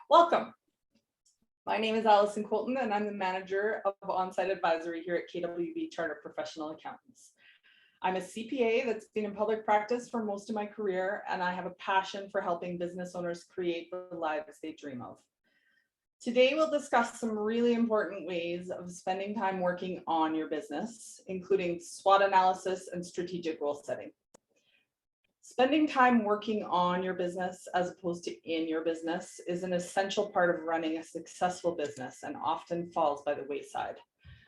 Welcome. My name is Alison Colton and I'm the manager of ONSight Advisory here at KWB Chartered Professional Accountants. I'm a CPA that's been in public practice for most of my career, and I have a passion for helping business owners create the lives they dream of. Today, we'll discuss some really important ways of spending time working on your business, including SWOT analysis and strategic goal setting. Spending time working on your business as opposed to in your business is an essential part of running a successful business and often falls by the wayside.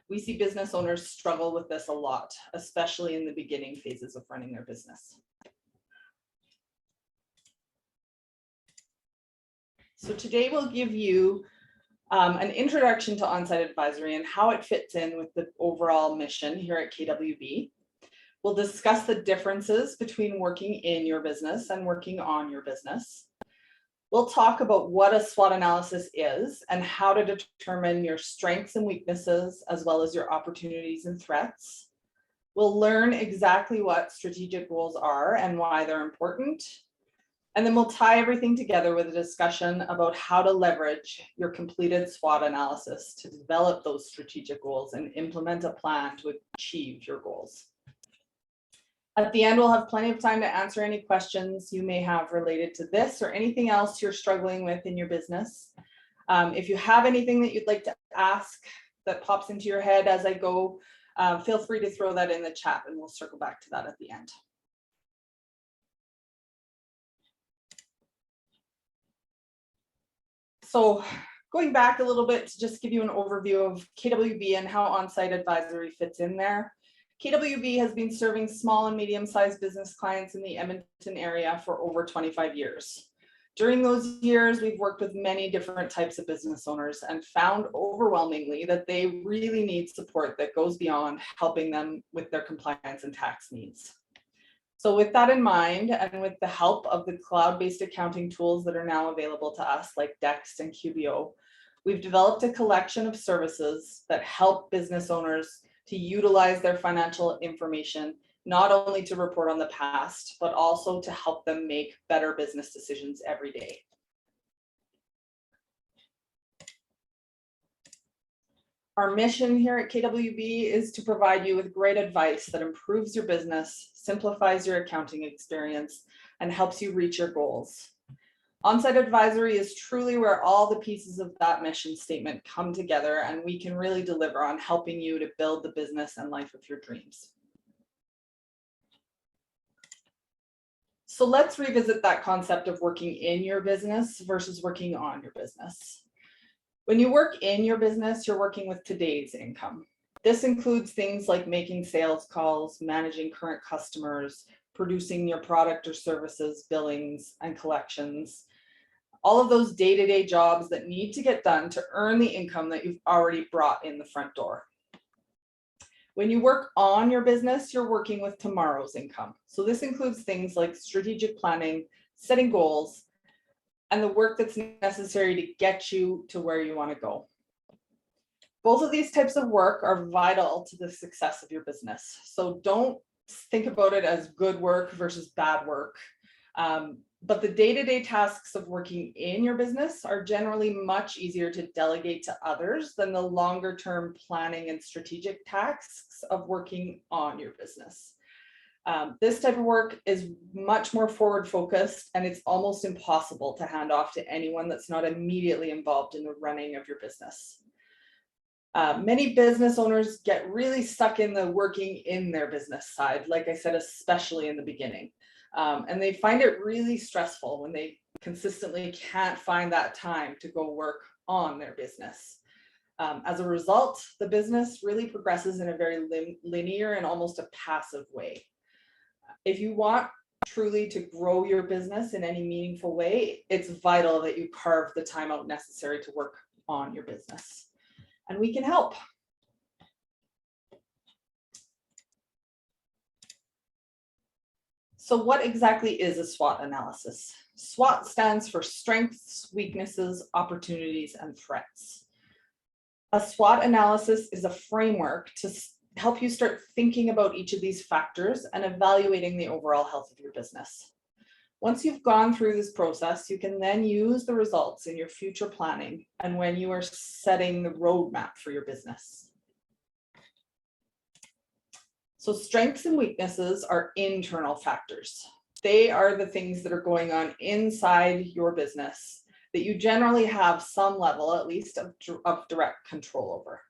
We see business owners struggle with this a lot, especially in the beginning phases of running their business. So today we'll give you an introduction to ONSight Advisory and how it fits in with the overall mission here at KWB. We'll discuss the differences between working in your business and working on your business. We'll talk about what a SWOT analysis is and how to determine your strengths and weaknesses, as well as your opportunities and threats. We'll learn exactly what strategic goals are and why they're important. And then we'll tie everything together with a discussion about how to leverage your completed SWOT analysis to develop those strategic goals and implement a plan to achieve your goals. At the end, we'll have plenty of time to answer any questions you may have related to this or anything else you're struggling with in your business. If you have anything that you'd like to ask that pops into your head as I go, feel free to throw that in the chat and we'll circle back to that at the end. So going back a little bit to just give you an overview of KWB and how ONSight Advisory fits in there. KWB has been serving small and medium-sized business clients in the Edmonton area for over 25 years. During those years, we've worked with many different types of business owners and found overwhelmingly that they really need support that goes beyond helping them with their compliance and tax needs. So with that in mind, and with the help of the cloud-based accounting tools that are now available to us, like Dex and QBO, we've developed a collection of services that help business owners to utilize their financial information, not only to report on the past, but also to help them make better business decisions every day. Our mission here at KWB is to provide you with great advice that improves your business, simplifies your accounting experience, and helps you reach your goals. ONSight Advisory is truly where all the pieces of that mission statement come together, and we can really deliver on helping you to build the business and life of your dreams. So let's revisit that concept of working in your business versus working on your business. When you work in your business, you're working with today's income. This includes things like making sales calls, managing current customers, producing your product or services, billings, and collections. All of those day-to-day jobs that need to get done to earn the income that you've already brought in the front door. When you work on your business, you're working with tomorrow's income. So this includes things like strategic planning, setting goals, and the work that's necessary to get you to where you want to go. Both of these types of work are vital to the success of your business. So don't think about it as good work versus bad work. But the day-to-day tasks of working in your business are generally much easier to delegate to others than the longer-term planning and strategic tasks of working on your business. This type of work is much more forward-focused, and it's almost impossible to hand off to anyone that's not immediately involved in the running of your business. Many business owners get really stuck in the working in their business side, like I said, especially in the beginning. And they find it really stressful when they consistently can't find that time to go work on their business. As a result, the business really progresses in a very linear and almost a passive way. If you want truly to grow your business in any meaningful way, it's vital that you carve the time out necessary to work on your business. And we can help. So what exactly is a SWOT analysis? SWOT stands for strengths, weaknesses, opportunities, and threats. A SWOT analysis is a framework to help you start thinking about each of these factors and evaluating the overall health of your business. Once you've gone through this process, you can then use the results in your future planning and when you are setting the roadmap for your business. So strengths and weaknesses are internal factors. They are the things that are going on inside your business that you generally have some level, at least, of direct control over.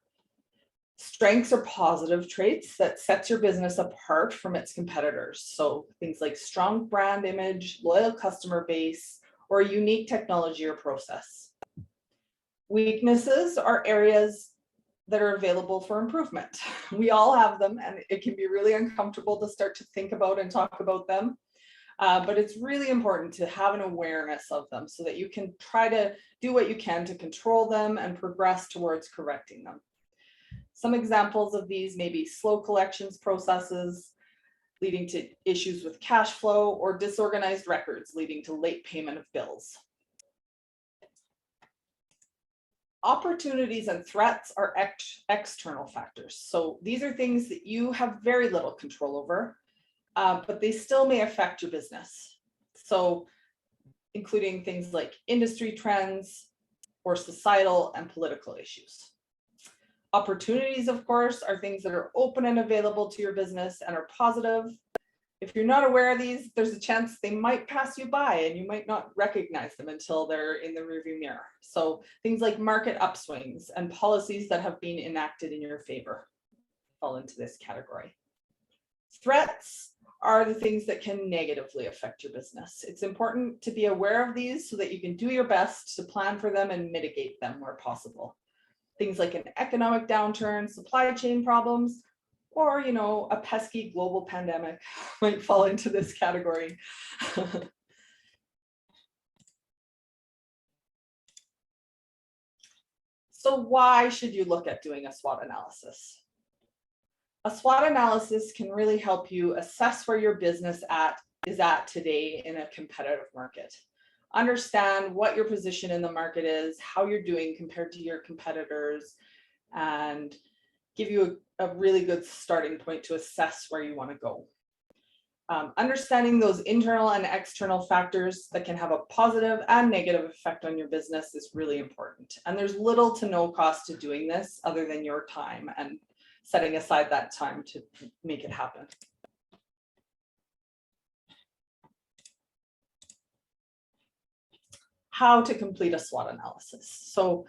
Strengths are positive traits that sets your business apart from its competitors. So things like strong brand image, loyal customer base, or a unique technology or process. Weaknesses are areas that are available for improvement. We all have them, and it can be really uncomfortable to start to think about and talk about them. But it's really important to have an awareness of them so that you can try to do what you can to control them and progress towards correcting them. Some examples of these may be slow collections processes leading to issues with cash flow, or disorganized records leading to late payment of bills. Opportunities and threats are external factors. So these are things that you have very little control over, but they still may affect your business. So including things like industry trends or societal and political issues. Opportunities, of course, are things that are open and available to your business and are positive. If you're not aware of these, there's a chance they might pass you by and you might not recognize them until they're in the rearview mirror. So things like market upswings and policies that have been enacted in your favor fall into this category. Threats are the things that can negatively affect your business. It's important to be aware of these so that you can do your best to plan for them and mitigate them where possible. Things like an economic downturn, supply chain problems, or, a pesky global pandemic might fall into this category. So why should you look at doing a SWOT analysis? A SWOT analysis can really help you assess where your business is at today in a competitive market. Understand what your position in the market is, how you're doing compared to your competitors, and give you a really good starting point to assess where you want to go. Understanding those internal and external factors that can have a positive and negative effect on your business is really important. And there's little to no cost to doing this other than your time and setting aside that time to make it happen. How to complete a SWOT analysis. So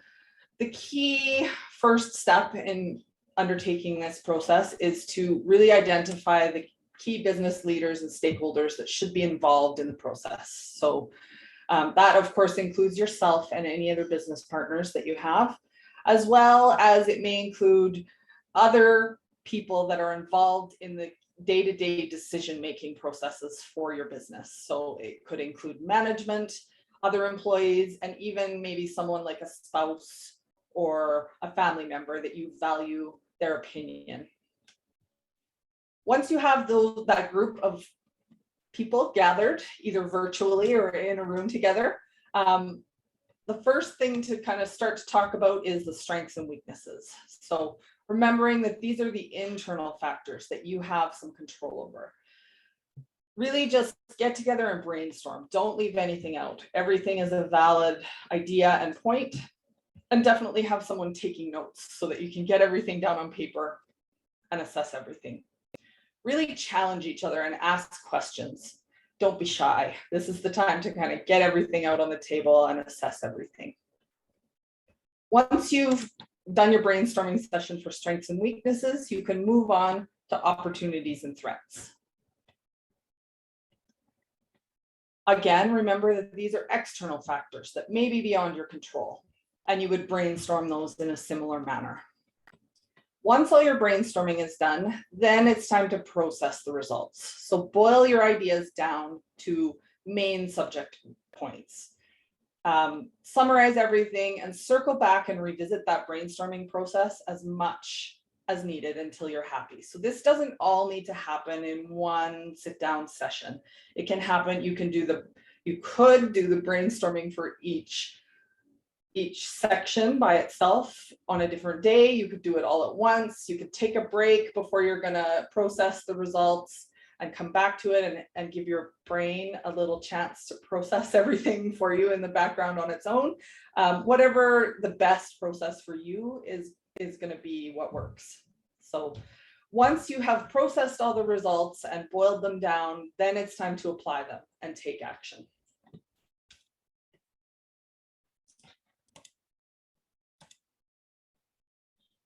the key first step in undertaking this process is to really identify the key business leaders and stakeholders that should be involved in the process. So that of course includes yourself and any other business partners that you have, as well as it may include other people that are involved in the day-to-day decision-making processes for your business. So it could include management, other employees, and even maybe someone like a spouse or a family member that you value their opinion. Once you have that group of people gathered, either virtually or in a room together, the first thing to kind of start to talk about is the strengths and weaknesses. So remembering that these are the internal factors that you have some control over. Really just get together and brainstorm. Don't leave anything out. Everything is a valid idea and point, and definitely have someone taking notes so that you can get everything down on paper and assess everything. Really challenge each other and ask questions. Don't be shy. This is the time to kind of get everything out on the table and assess everything. Once you've done your brainstorming session for strengths and weaknesses, you can move on to opportunities and threats. Again, remember that these are external factors that may be beyond your control, and you would brainstorm those in a similar manner. Once all your brainstorming is done, then it's time to process the results. So boil your ideas down to main subject points. Summarize everything and circle back and revisit that brainstorming process as much as needed until you're happy. So this doesn't all need to happen in one sit down session. It can happen, you could do the brainstorming for each section by itself on a different day. You could do it all at once. You could take a break before you're going to process the results and come back to it and give your brain a little chance to process everything for you in the background on its own. Whatever the best process for you is going to be what works. So once you have processed all the results and boiled them down, then it's time to apply them and take action.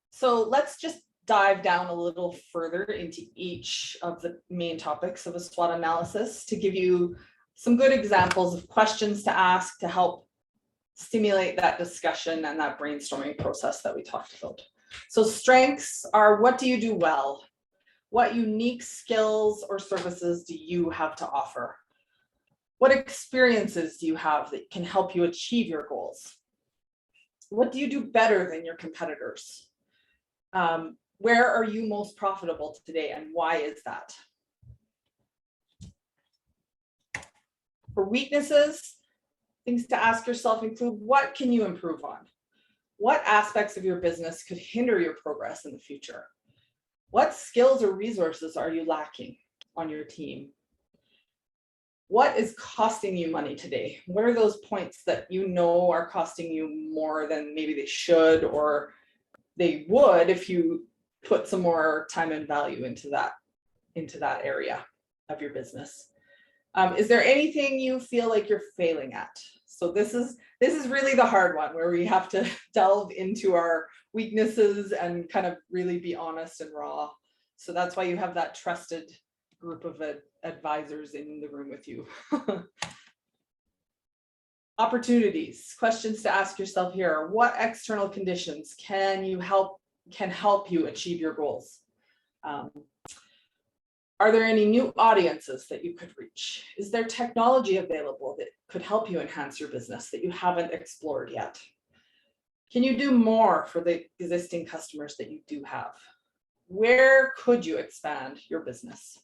So let's just dive down a little further into each of the main topics of a SWOT analysis to give you some good examples of questions to ask to help stimulate that discussion and that brainstorming process that we talked about. So strengths are, what do you do well? What unique skills or services do you have to offer? What experiences do you have that can help you achieve your goals? What do you do better than your competitors? Where are you most profitable today and why is that? For weaknesses, things to ask yourself include, what can you improve on? What aspects of your business could hinder your progress in the future? What skills or resources are you lacking on your team? What is costing you money today? What are those points that you know are costing you more than maybe they should or they would if you put some more time and value into that area of your business? Is there anything you feel like you're failing at? So this is really the hard one where we have to delve into our weaknesses and kind of really be honest and raw. So that's why you have that trusted group of advisors in the room with you. Opportunities, questions to ask yourself here are, what external conditions can help you achieve your goals? Are there any new audiences that you could reach? Is there technology available that could help you enhance your business that you haven't explored yet? Can you do more for the existing customers that you do have? Where could you expand your business?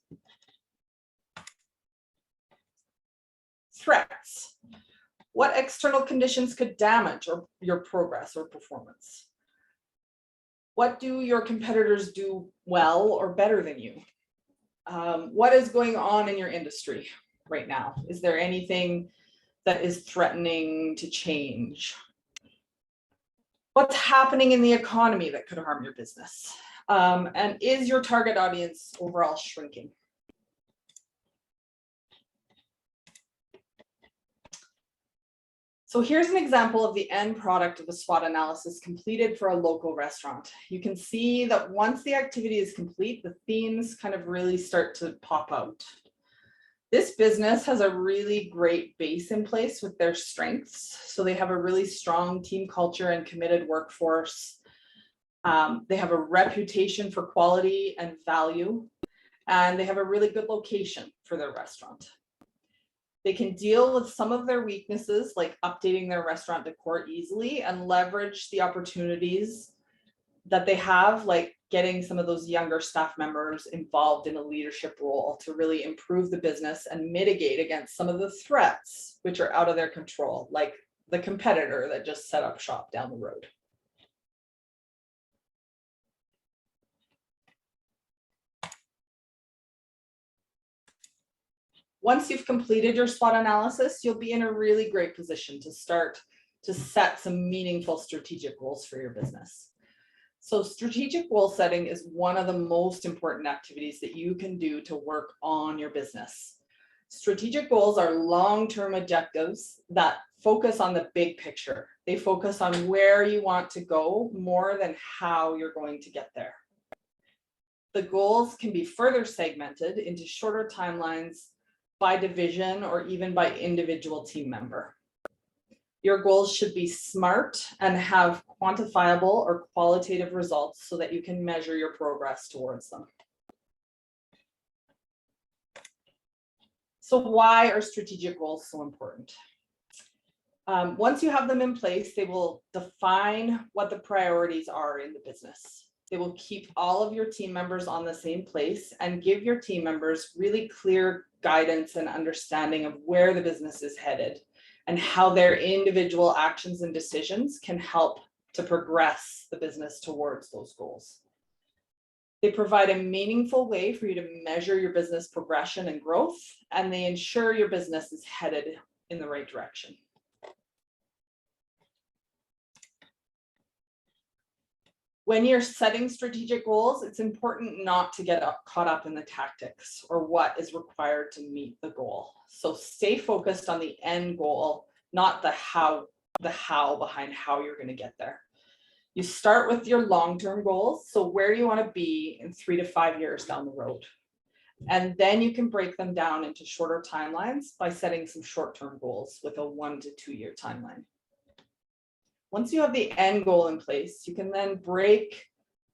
Threats. What external conditions could damage your progress or performance? What do your competitors do well or better than you? What is going on in your industry right now? Is there anything that is threatening to change? What's happening in the economy that could harm your business? And is your target audience overall shrinking? So here's an example of the end product of a SWOT analysis completed for a local restaurant. You can see that once the activity is complete, the themes kind of really start to pop out. This business has a really great base in place with their strengths. So they have a really strong team culture and committed workforce. They have a reputation for quality and value, and they have a really good location for their restaurant. They can deal with some of their weaknesses, like updating their restaurant decor easily, and leverage the opportunities that they have, like getting some of those younger staff members involved in a leadership role to really improve the business and mitigate against some of the threats which are out of their control, like the competitor that just set up shop down the road. Once you've completed your SWOT analysis, you'll be in a really great position to start to set some meaningful strategic goals for your business. So strategic goal setting is one of the most important activities that you can do to work on your business. Strategic goals are long-term objectives that focus on the big picture. They focus on where you want to go more than how you're going to get there. The goals can be further segmented into shorter timelines by division or even by individual team member. Your goals should be SMART and have quantifiable or qualitative results so that you can measure your progress towards them. So why are strategic goals so important? Once you have them in place, they will define what the priorities are in the business. They will keep all of your team members on the same place and give your team members really clear guidance and understanding of where the business is headed and how their individual actions and decisions can help to progress the business towards those goals. They provide a meaningful way for you to measure your business progression and growth, and they ensure your business is headed in the right direction. When you're setting strategic goals, it's important not to get caught up in the tactics or what is required to meet the goal. So stay focused on the end goal, not the how behind how you're going to get there. You start with your long-term goals. So where you want to be in 3 to 5 years down the road. And then you can break them down into shorter timelines by setting some short-term goals with a 1 to 2 year timeline. Once you have the end goal in place, you can then break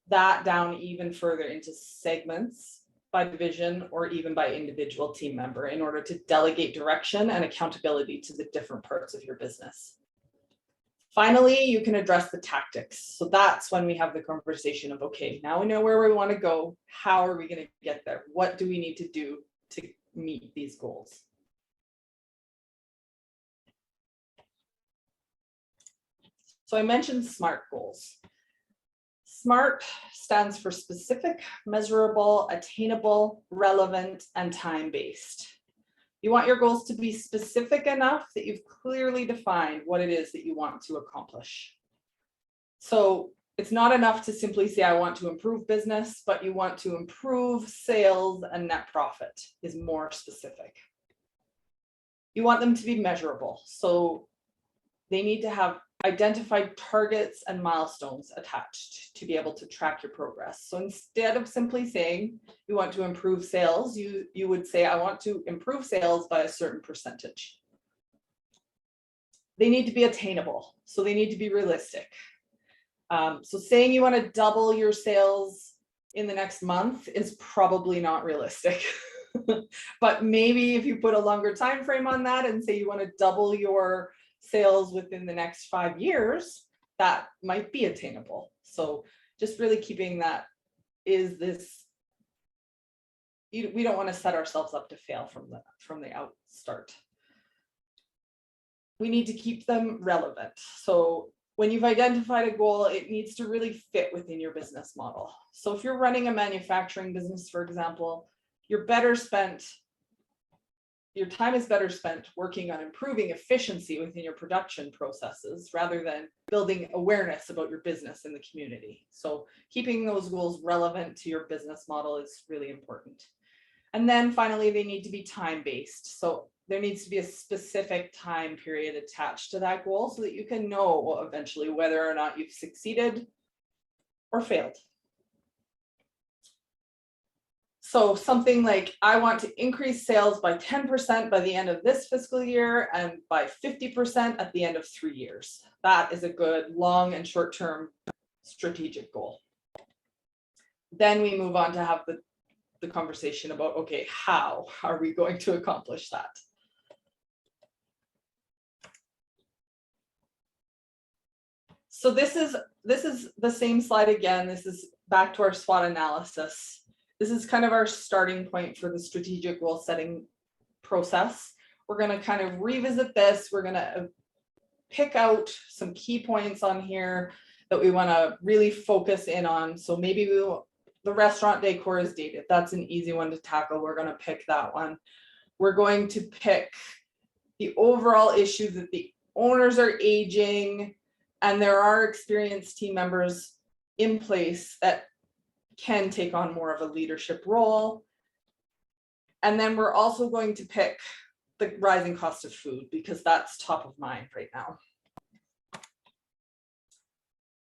that down even further into segments by division or even by individual team member in order to delegate direction and accountability to the different parts of your business. Finally, you can address the tactics. So that's when we have the conversation of, okay, now we know where we want to go. How are we going to get there? What do we need to do to meet these goals? So I mentioned SMART goals. SMART stands for specific, measurable, attainable, relevant, and time-based. You want your goals to be specific enough that you've clearly defined what it is that you want to accomplish. So it's not enough to simply say, I want to improve business, but you want to improve sales and net profit is more specific. You want them to be measurable. So they need to have identified targets and milestones attached to be able to track your progress. So instead of simply saying you want to improve sales, you would say, I want to improve sales by a certain percentage. They need to be attainable. So they need to be realistic. So saying you want to double your sales in the next month is probably not realistic. But maybe if you put a longer time frame on that and say you want to double your sales within the next 5 years, that might be attainable. So just really keeping that is this, we don't want to set ourselves up to fail from the outstart. We need to keep them relevant. So when you've identified a goal, it needs to really fit within your business model. So if you're running a manufacturing business, for example, your time is better spent working on improving efficiency within your production processes rather than building awareness about your business in the community. So keeping those goals relevant to your business model is really important. And then finally, they need to be time-based. So there needs to be a specific time period attached to that goal so that you can know eventually whether or not you've succeeded or failed. So something like, I want to increase sales by 10% by the end of this fiscal year and by 50% at the end of 3 years. That is a good long and short-term strategic goal. Then we move on to have the conversation about, okay, how are we going to accomplish that? So this is the same slide again. This is back to our SWOT analysis. This is kind of our starting point for the strategic goal setting process. We're going to kind of revisit this. We're going to pick out some key points on here that we want to really focus in on. So maybe the restaurant decor is dated. That's an easy one to tackle. We're going to pick that one. We're going to pick the overall issue that the owners are aging and there are experienced team members in place that can take on more of a leadership role. And then we're also going to pick the rising cost of food because that's top of mind right now.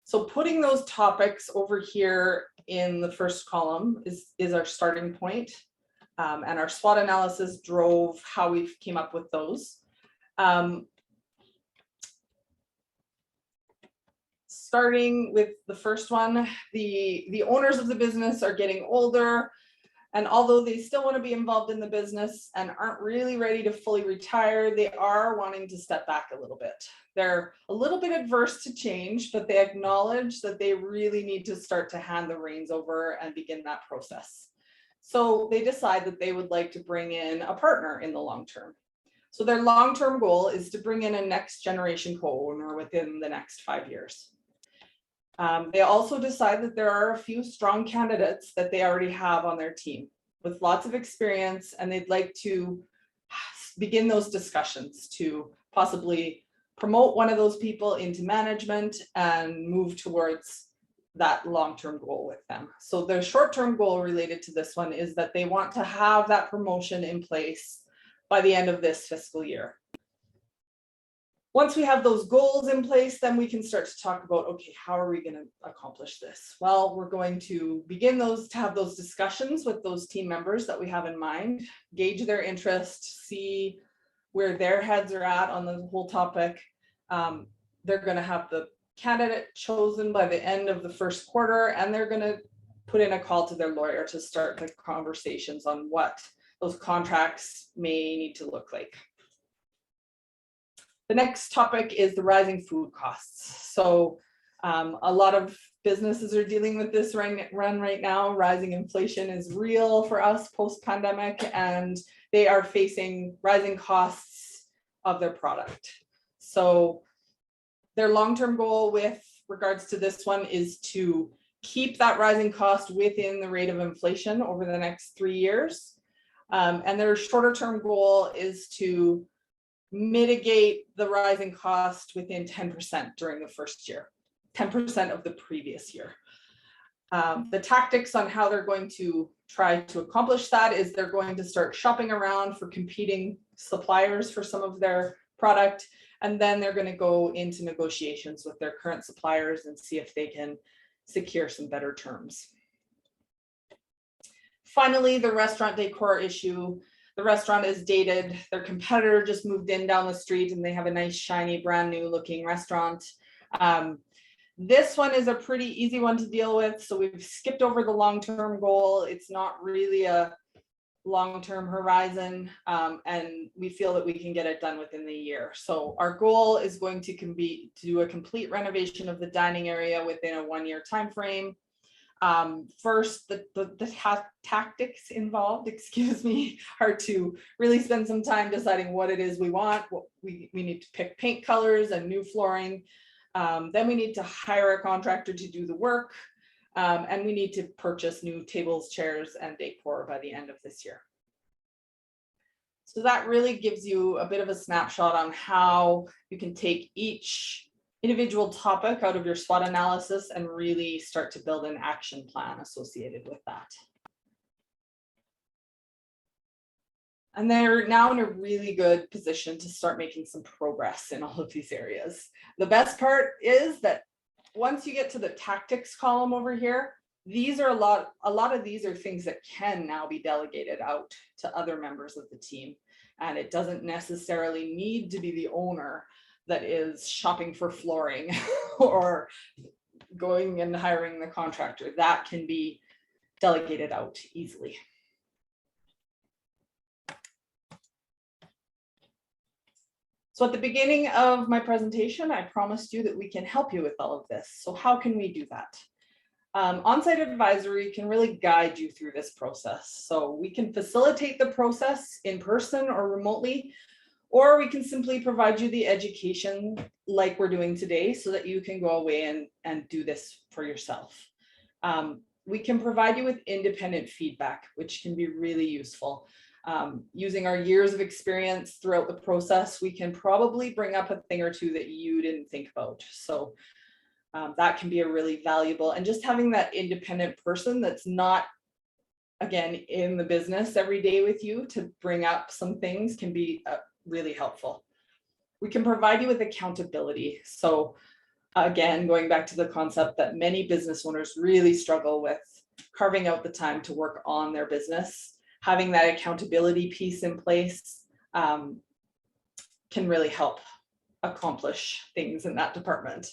So putting those topics over here in the first column is our starting point. And our SWOT analysis drove how we came up with those. Starting with the first one, the owners of the business are getting older, and although they still want to be involved in the business and aren't really ready to fully retire, they are wanting to step back a little bit. They're a little bit adverse to change, but they acknowledge that they really need to start to hand the reins over and begin that process. So they decide that they would like to bring in a partner in the long term. So their long-term goal is to bring in a next generation co-owner within the next 5 years. They also decide that there are a few strong candidates that they already have on their team with lots of experience, and they'd like to begin those discussions to possibly promote one of those people into management and move towards that long-term goal with them. So the short-term goal related to this one is that they want to have that promotion in place by the end of this fiscal year. Once we have those goals in place, then we can start to talk about, okay, how are we going to accomplish this? Well, we're going to begin to have those discussions with those team members that we have in mind, gauge their interest, see where their heads are at on the whole topic. They're going to have the candidate chosen by the end of the first quarter, and they're going to put in a call to their lawyer to start the conversations on what those contracts may need to look like. The next topic is the rising food costs. So a lot of businesses are dealing with this right now. Rising inflation is real for us post-pandemic, and they are facing rising costs of their product. So their long-term goal with regards to this one is to keep that rising cost within the rate of inflation over the next 3 years. And their shorter-term goal is to mitigate the rising cost within 10% during the first year, 10% of the previous year. The tactics on how they're going to try to accomplish that is they're going to start shopping around for competing suppliers for some of their product, and then they're going to go into negotiations with their current suppliers and see if they can secure some better terms. Finally, the restaurant decor issue. The restaurant is dated. Their competitor just moved in down the street and they have a nice, shiny, brand new looking restaurant. This one is a pretty easy one to deal with. So we've skipped over the long-term goal. It's not really a long-term horizon, and we feel that we can get it done within the year. So our goal is going to be to do a complete renovation of the dining area within a 1-year time frame. First, the tactics involved, are to really spend some time deciding what it is we want. We need to pick paint colors and new flooring. Then we need to hire a contractor to do the work. And we need to purchase new tables, chairs, and decor by the end of this year. So that really gives you a bit of a snapshot on how you can take each individual topic out of your SWOT analysis and really start to build an action plan associated with that. And they're now in a really good position to start making some progress in all of these areas. The best part is that once you get to the tactics column over here, these are a lot of these are things that can now be delegated out to other members of the team. And it doesn't necessarily need to be the owner that is shopping for flooring or going and hiring the contractor. That can be delegated out easily. So at the beginning of my presentation, I promised you that we can help you with all of this. So how can we do that? ONSight Advisory can really guide you through this process. So we can facilitate the process in person or remotely, or we can simply provide you the education like we're doing today so that you can go away and do this for yourself. We can provide you with independent feedback, which can be really useful. Using our years of experience throughout the process, we can probably bring up a thing or two that you didn't think about. So that can be a really valuable, and just having that independent person that's not, again, in the business every day with you to bring up some things can be really helpful. We can provide you with accountability. So again, going back to the concept that many business owners really struggle with carving out the time to work on their business. Having that accountability piece in place can really help accomplish things in that department.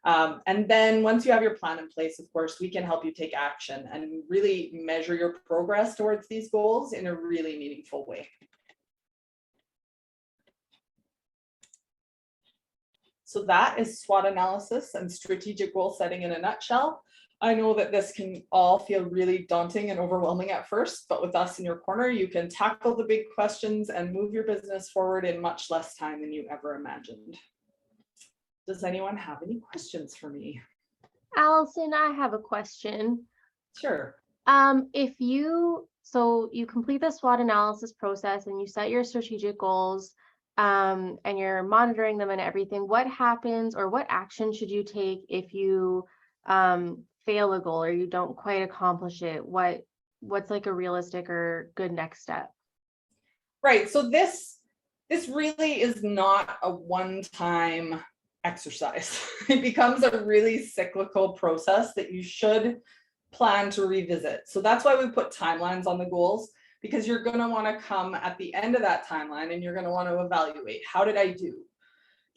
And then once you have your plan in place, of course, we can help you take action and really measure your progress towards these goals in a really meaningful way. So that is SWOT analysis and strategic goal setting in a nutshell. I know that this can all feel really daunting and overwhelming at first, but with us in your corner, you can tackle the big questions and move your business forward in much less time than you ever imagined. Does anyone have any questions for me? Allison, I have a question. Sure. So you complete the SWOT analysis process and you set your strategic goals, and you're monitoring them and everything. What happens, or what action should you take if you fail a goal or you don't quite accomplish it? What's like a realistic or good next step? Right. So this really is not a one-time exercise. It becomes a really cyclical process that you should plan to revisit. So that's why we put timelines on the goals, because you're going to want to come at the end of that timeline and you're going to want to evaluate, how did I do?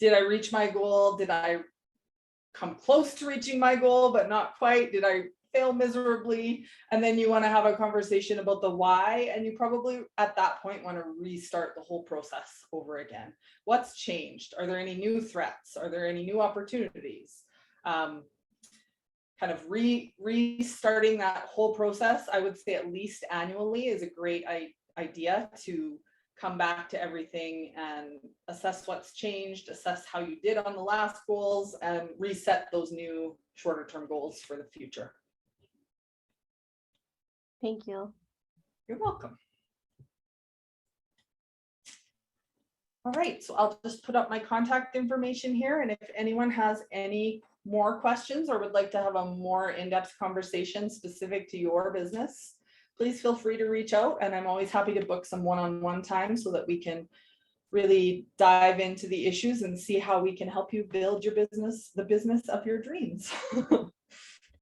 Did I reach my goal? Did I come close to reaching my goal, but not quite? Did I fail miserably? And then you want to have a conversation about the why. And you probably at that point want to restart the whole process over again. What's changed? Are there any new threats? Are there any new opportunities? Kind of restarting that whole process, I would say at least annually, is a great idea to come back to everything and assess what's changed, assess how you did on the last goals, and reset those new shorter term goals for the future. Thank you. You're welcome. All right, so I'll just put up my contact information here, and if anyone has any more questions or would like to have a more in-depth conversation specific to your business, please feel free to reach out, and I'm always happy to book some one-on-one time so that we can really dive into the issues and see how we can help you build your business, the business of your dreams.